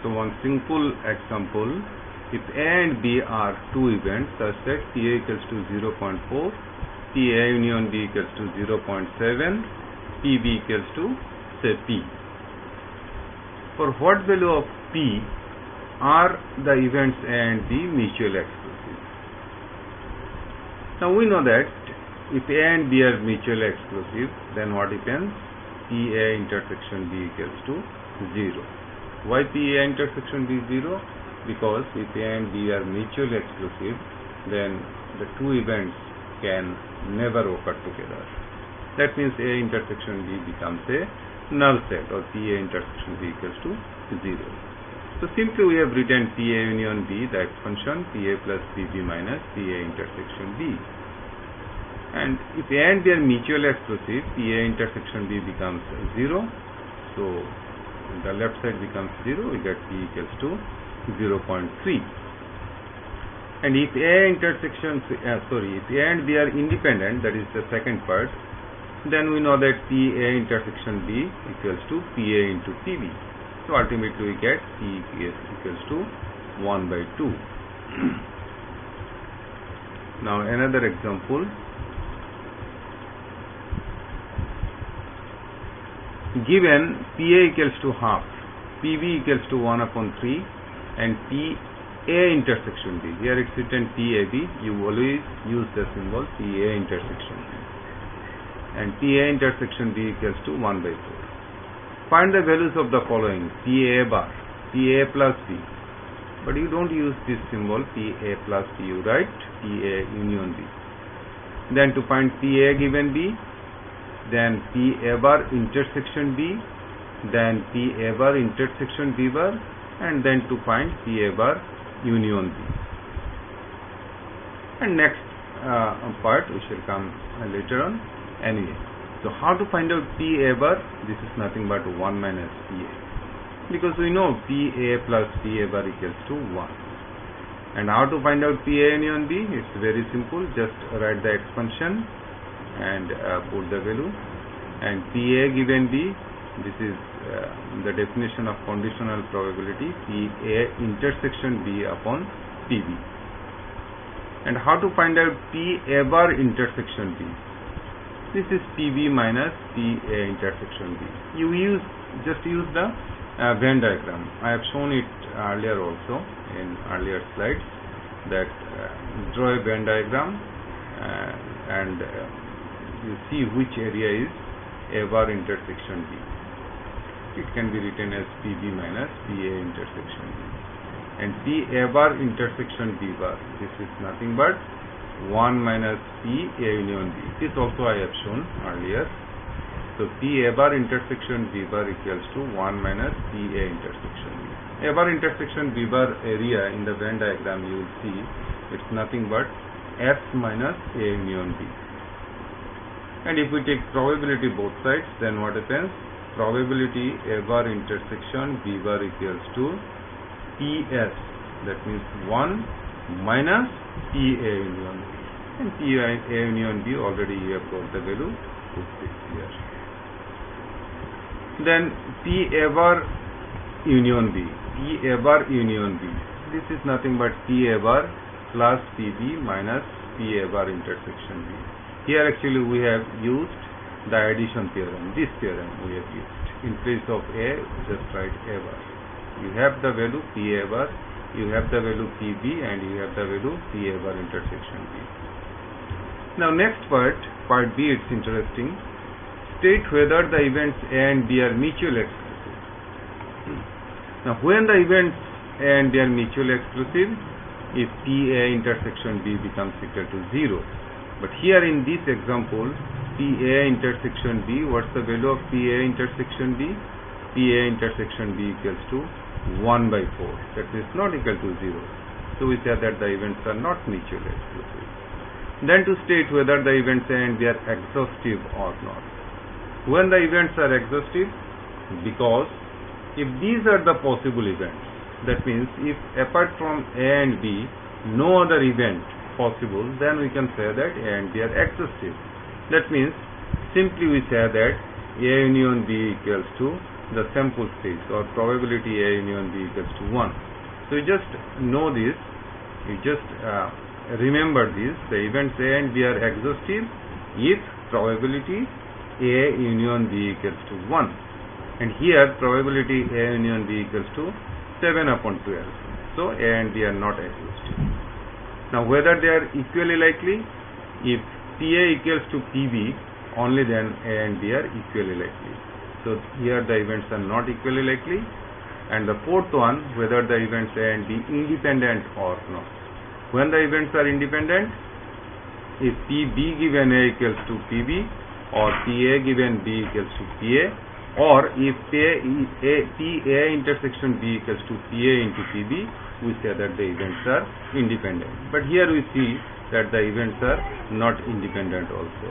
So one simple example, if A and B are two events such that PA equals to 0.4, PA union B equals to 0.7, PB equals to say P. For what value of P are the events A and B mutually exclusive? Now we know that if A and B are mutually exclusive, then what happens? PA intersection B equals to 0. Why PA intersection B is 0? Because if A and B are mutually exclusive, then the two events can never occur together. That means A intersection B becomes a null set, or PA intersection B equals to 0. So simply we have written PA union B, the expansion PA plus PB minus PA intersection B. And if A and B are mutually exclusive, PA intersection B becomes 0. So the left side becomes 0, we get P equals to 0.3. And if A intersection, if A and B are independent, that is the second part, then we know that PA intersection B equals to PA into PB. So ultimately we get P equals to 1 by 2. Now another example. Given PA equals to half, PB equals to 1 upon 3, and PA intersection B. Here it's written PAB. You always use the symbol PA intersection B. And PA intersection B equals to 1 by 4. Find the values of the following: PA bar, PA plus B. But you don't use this symbol PA plus B. You write PA union B. Then to find PA given B, then PA bar intersection B, then PA bar intersection B bar, and then to find PA bar union B. And next part we shall come later on. Anyway, so how to find out PA bar? This is nothing but 1 minus PA, because we know PA plus PA bar equals to 1. And how to find out PA union B? It's very simple. Just write the expansion and put the value, and PA given B, this is the definition of conditional probability, PA intersection B upon PB. And how to find out PA bar intersection B? This is PB minus PA intersection B. You just use the Venn diagram. I have shown it earlier also in earlier slides, that draw a Venn diagram and you see which area is A bar intersection B. It can be written as PB minus PA intersection B. And PA bar intersection B bar, this is nothing but 1 minus PA union B. This also I have shown earlier. So PA bar intersection B bar equals to 1 minus PA intersection B. A bar intersection B bar area in the Venn diagram, you will see it's nothing but S minus A union B. And if we take probability both sides, then what happens? Probability A bar intersection B bar equals to PS, that means 1 minus PA union B. And PA union B, already you have got the value, put this here. Then PA bar union B. PA bar union B. This is nothing but PA bar plus PB minus PA bar intersection B. Here actually we have used the addition theorem. This theorem we have used. In place of A, just write A bar. You have the value PA bar, you have the value PB, and you have the value PA bar intersection B. Now next part B, it's interesting. State whether the events A and B are mutually exclusive. Now when the events A and B are mutually exclusive, if PA intersection B becomes equal to 0. But here in this example, PA intersection B, what's the value of PA intersection B? PA intersection B equals to 1 by 4. That is not equal to 0. So we say that the events are not mutually exclusive. Then to state whether the events A and B are exhaustive or not. When the events are exhaustive, because if these are the possible events, that means if apart from A and B, no other event possible, then we can say that A and B are exhaustive. That means simply we say that A union B equals to the sample space, or probability A union B equals to 1. So you just know this, you just remember this, the events A and B are exhaustive if probability A union B equals to 1. And here probability A union B equals to 7 upon 12. So A and B are not exhaustive. Now whether they are equally likely, if PA equals to PB, only then A and B are equally likely. So here the events are not equally likely. And the fourth one, whether the events A and B independent or not. When the events are independent, if PB given A equals to PB, or PA given B equals to PA, or if PA intersection B equals to PA into PB, we say that the events are independent. But here we see that the events are not independent also.